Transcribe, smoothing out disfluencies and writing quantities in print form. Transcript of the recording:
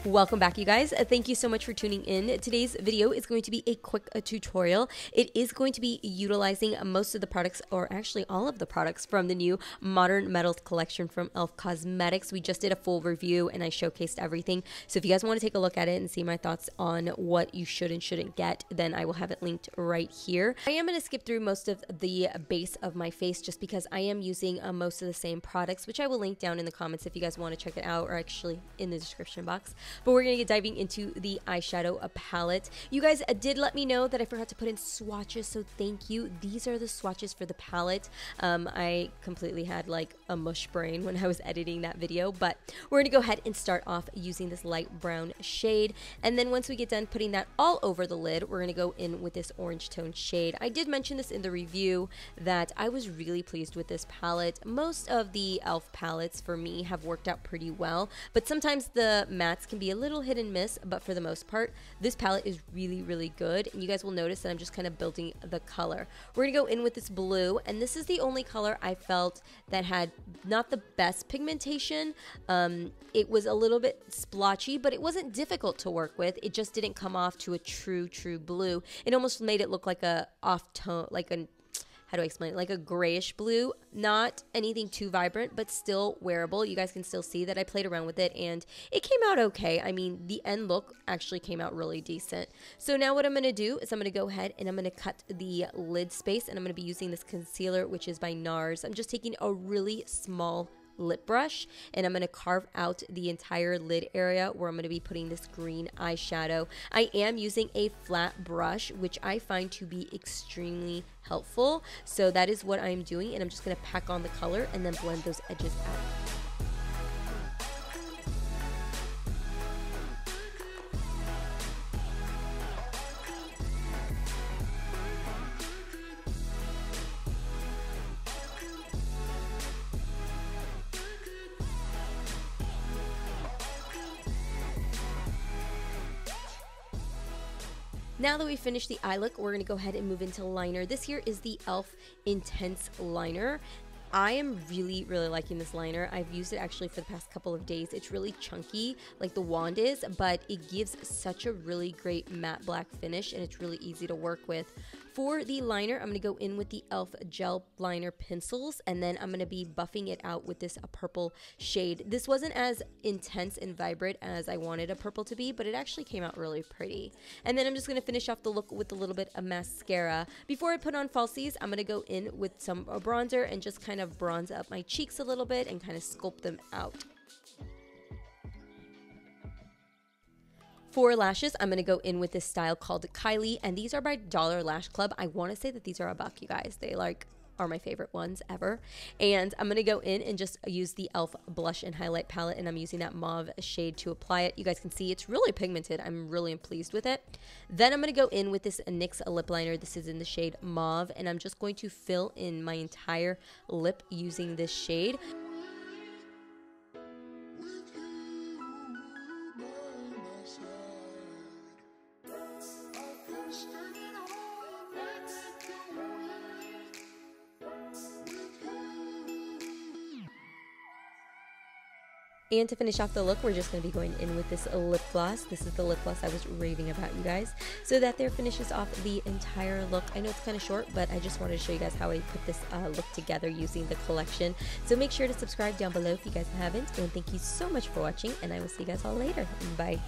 Welcome back, you guys. Thank you so much for tuning in. Today's video is going to be a quick tutorial. It is going to be utilizing most of the products, or actually all of the products, from the new Modern Metals collection from e.l.f. Cosmetics. We just did a full review and I showcased everything. So if you guys want to take a look at it and see my thoughts on what you should and shouldn't get, then I will have it linked right here. I am going to skip through most of the base of my face just because I am using most of the same products, which I will link down in the comments if you guys want to check it out, or actually in the description box. But we're going to get diving into the eyeshadow palette. You guys did let me know that I forgot to put in swatches, so thank you. These are the swatches for the palette. I completely had like a mush brain when I was editing that video, but we're going to go ahead and start off using this light brown shade. And then once we get done putting that all over the lid, we're going to go in with this orange tone shade. I did mention this in the review that I was really pleased with this palette. Most of the e.l.f. palettes for me have worked out pretty well, but sometimes the mattes can be a little hit and miss, but for the most part, this palette is really, really good. And you guys will notice that I'm just kind of building the color. We're gonna go in with this blue, and this is the only color I felt that had not the best pigmentation. It was a little bit splotchy, but it wasn't difficult to work with. It just didn't come off to a true blue. It almost made it look like a off tone, like a, how do I explain it? Like a grayish blue, not anything too vibrant, but still wearable. You guys can still see that I played around with it and it came out okay. I mean, the end look actually came out really decent. So now what I'm going to do is I'm going to go ahead and I'm going to cut the lid space, and I'm going to be using this concealer, which is by NARS. I'm just taking a really small lip brush and I'm going to carve out the entire lid area where I'm going to be putting this green eyeshadow. I am using a flat brush, which I find to be extremely helpful. So that is what I'm doing, and I'm just going to pack on the color and then blend those edges out. Now that we've finished the eye look, we're going to go ahead and move into liner. This here is the e.l.f. Intense Liner. I am really liking this liner. I've used it actually for the past couple of days. It's really chunky like the wand is, but it gives such a really great matte black finish, and it's really easy to work with. For the liner, I'm going to go in with the e.l.f. Gel Liner Pencils, and then I'm going to be buffing it out with this purple shade. This wasn't as intense and vibrant as I wanted a purple to be, but it actually came out really pretty. And then I'm just going to finish off the look with a little bit of mascara. Before I put on falsies, I'm going to go in with some bronzer and just kind of bronze up my cheeks a little bit and kind of sculpt them out. For lashes, I'm going to go in with this style called Kylie, and these are by Dollar Lash Club. I want to say that these are a buck, you guys. They are my favorite ones ever. And I'm going to go in and just use the e.l.f. blush and highlight palette, and I'm using that mauve shade to apply it. You guys can see it's really pigmented. I'm really pleased with it. Then I'm going to go in with this NYX lip liner. This is in the shade mauve, and I'm just going to fill in my entire lip using this shade. And to finish off the look, we're just going to be going in with this lip gloss. This is the lip gloss I was raving about, you guys. So that there finishes off the entire look. I know it's kind of short, but I just wanted to show you guys how I put this look together using the collection. So make sure to subscribe down below if you guys haven't. And thank you so much for watching, and I will see you guys all later. Bye.